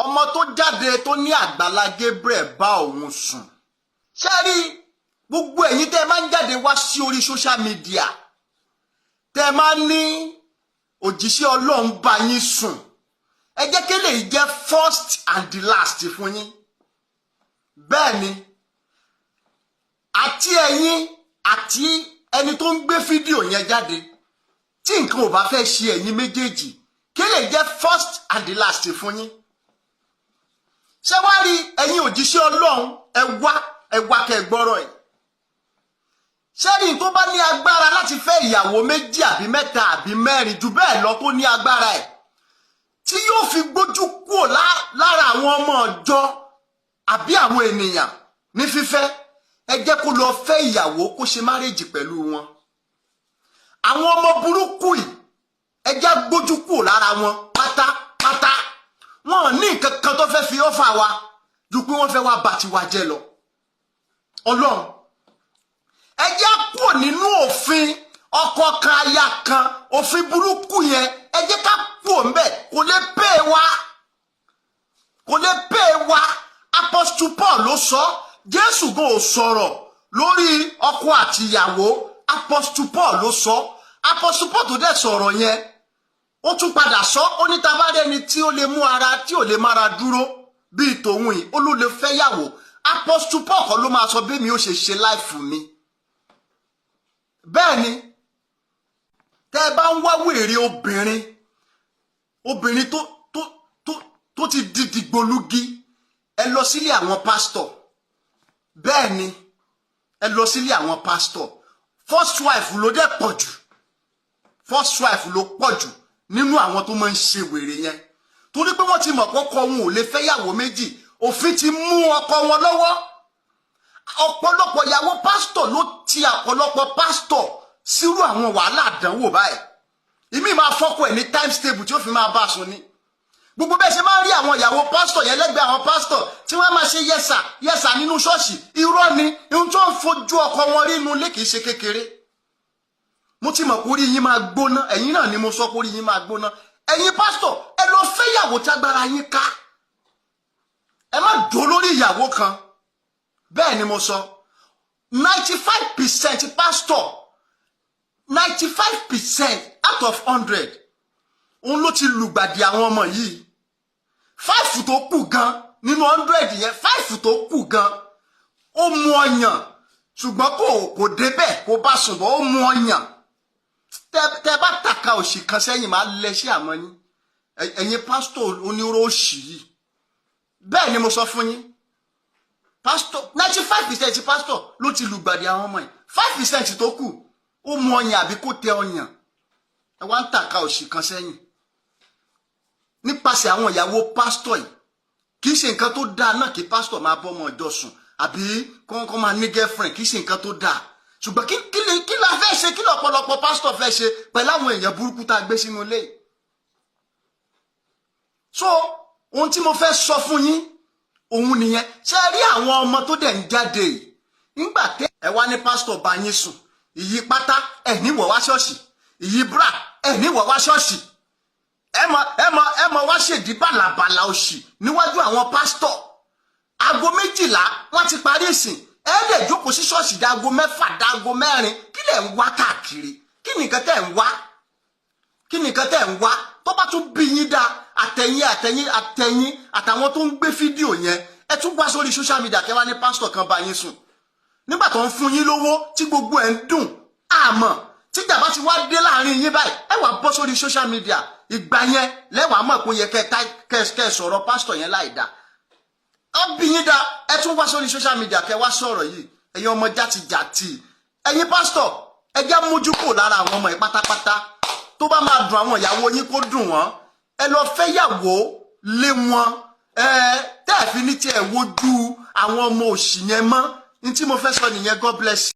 ọmọ tó jáde tó ní Àgbàlá Gabriel bá òun sùn. Ṣé rí gbogbo ẹ̀yin tẹ́ máa ń jáde wá sí orí social media tẹ́ máa ní òjíṣẹ́ Ọlọ́run bá yín sùn, ẹ jẹ́ kí lè jẹ́ first and the last fún yín. Bẹ́ẹ̀ ni àti ẹ̀yin àti ẹni tó ń gbé fídíò yẹn jáde tí nǹkan ò bá fẹ́ ṣe ẹ̀yin méjèèjì kí lè jẹ́ first and the last fún yín. Ṣé wá rí ẹ̀yin òjíṣẹ́ Ọlọ́run ẹ wá kẹ́ gbọ́rọ̀ ẹ̀. Ṣé rí tó bá ní agbára láti fẹ́ ìyàwó méjì àbí mẹ́ta àbí mẹ́rin jù bẹ́ẹ̀ lọ tó ní agbára ẹ̀ tí yóò fi gbójú kúrò lára àwọn ọmọ ọjọ́ àbí àwọn ènìyàn ní fífẹ́, ẹ jẹ́ kó lọ fẹ́ ìyàwó kó ṣe márèjì pẹ̀lú wọn. Àwọn ọmọ burúkú yìí ẹ jẹ́ gbójú kúrò lára wọn pátápátá. Wọn ò ní nǹkan kan tó fẹ́ fi ọ́fà wa ju pé wọ́n fẹ́ wá bà tiwa jẹ́ lọ. Ọlọ́run ẹ jẹ́ kúrò nínú òfin ọkọ kan aya kan, òfin burúkú yẹn ẹ jẹ́ ká kúrò ńbẹ̀, kò lè pè wá, kò lè pè wá. Apostle Paul ló sọ, Jésù gan ò sọ̀rọ̀ lórí ọkọ àti ìyàwó, Apostle Paul ló sọ. Apostle Paul tó dẹ̀ sọ̀rọ̀ yẹn ó tún padà sọ, ó ní tá bá rẹ́ni tí ó lè mú ara tí ò lè mára dúró bíi tòun yìí ó ló lè fẹ́ yàwó. Apostle Paul kọ́ ló máa sọ bí mi ó ṣe ṣe láìfù mi. Bẹ́ẹ̀ ni tẹ́ ẹ bá ń wá wèrè obìnrin tó ti di dìgbòlugi, ẹ lọ sílé àwọn pásítọ̀. Bẹ́ẹ̀ ni ẹ lọ sílé àwọn pásítọ̀. First wife ló dẹ̀ pọ̀ jù, first wife ló pọ̀ jù nínú àwọn tó máa ń ṣe wèrè yẹn, torí pé wọ́n ti mọ̀ pọ́kọ wọn ò lè fẹ́ yàwó méjì, òfin ti mú ọkọ wọn lọ́wọ́. Ọ̀pọ̀lọpọ̀ ìyàwó pásítọ̀ ló ti ọ̀pọ̀lọpọ̀ pásítọ̀ sírú àwọn wàhálà àdánwò báyìí. Ìmí máa fọ́kọ ẹ̀ ní times table tí ó fi máa bá a sùn ni. Gbogbo bẹ́ẹ̀ ṣe máa ń rí àwọn ìyàwó pásítọ̀ yẹn lẹ́gbẹ̀ẹ́ àwọn pásítọ̀ tí wọ́n máa ṣe yẹ́sà nínú ṣọ́ọ̀ṣì. Irọ́ ni ohun tó ń fojú ọkọ wọn rí inú ilé kìí ṣe kékeré. Mo ti mọ̀ pé orí yín máa gbóná, ẹ̀yin náà ni mo sọ pé orí yín máa gbóná. Ẹ̀yin pásítọ̀ ẹ lọ fẹ́ ìyàwó tí agbára yín ká, ẹ má dó lórí ìyàwó kan. Bẹ́ẹ̀ ni mo sọ 95% pastor, 95% out of 100 òun ló ti lùgbàdì àwọn ọmọ yìí. 5 tó kù gan nínú 100 yẹn, 5 tó kù gan ó mú ọyàn ṣùgbọ́n kò débẹ̀ kó bá sùn bọ́, ó mú ọyàn. Tẹ́ bá tàka òṣì kan sẹ́yìn máa lẹ́ṣẹ́ àmọ́ yín ẹ̀yin pásítọ̀ onírò òṣì yìí. Bẹ́ẹ̀ ni mo sọ fún yín, pastor 95% pastor ló ti lùgbàdì àwọn ọmọ yìí. 5% tó kù ó mú ọyàn àbí kó tẹ ọyàn. Ẹ wá ń tàka òṣì kan sẹ́yìn nípasẹ̀ àwọn ìyàwó pastor yìí. Kì í ṣe nǹkan tó dáa náà kí pastor máa bọ́ ọmọ ọjọ́ sùn àbí kọ́ máa ní girlfriend, kì í ṣe nǹkan tó dáa. Ṣùgbọ́n kí la fẹ́ ṣe, kí lọ́pọ̀lọpọ̀ pastor fẹ́ ṣe pẹ̀lú àwọn èèyàn burúkú tá a gbé sínú ilé. So ohun tí mo fẹ́ sọ fún yín òun nìyẹn. Ṣé rí àwọn ọmọ tó dẹ̀ ń jáde yìí nígbà tẹ́ ẹ wá ní pásítọ̀ bá yín sùn, ìyí pátá ẹ̀ ní wọ̀ wá ṣọ́ọ̀ṣì, ìyí bra ẹ̀ ní wọ̀ wá ṣọ́ọ̀ṣì, ẹ mọ wá ṣèdí bàlàbàlà òṣì níwájú àwọn pásítọ̀. Aago 12 wọ́n ti parí ìsìn, ẹ lè jókòó sí ṣọ́ọ̀ṣì dáago 6 dáago 4. Kí lẹ̀ ń wá káàkiri? Kí nìkan tẹ́ ń wá? Kí nìkan tẹ́ ń wá? Tó bá tún bí yín dá àtẹ̀yìn àtàwọn tó ń gbé fídíò yẹn, ẹ tún wá sórí social media kẹ́ wá ní pásítọ̀ kan bá yín sùn nígbà tó ń fún yín lówó tí gbogbo ẹ̀ ń dùn. Àmọ́ tíjà bá ti wá dé láàrin yín báyìí, ẹ wá bọ́ sórí social media, ìgbà yẹn lẹ́wàá mọ̀ pé ó yẹ kẹ́ sọ̀rọ̀ pásítọ̀ yẹn láì dá. Ó bí yín dá, ẹ tún wá sórí social media kẹ́ wá sọ̀rọ̀ yìí. Ẹ̀yin ọmọ játijàti, ẹ̀yin pásítọ̀ ẹ jẹ́ mójú kò lára àwọn ọmọ yìí pátápátá. Tó bá máa dùn àwọn ìyàwó yín kó dùn wọ́n, ẹ lọ fẹ́ yàwó lé wọn. Tẹ́ ẹ̀ fi ní tí ẹ wojú àwọn ọmọ òṣì yẹn mọ́. Ní tí mo fẹ́ sọ nìyẹn. God bless you.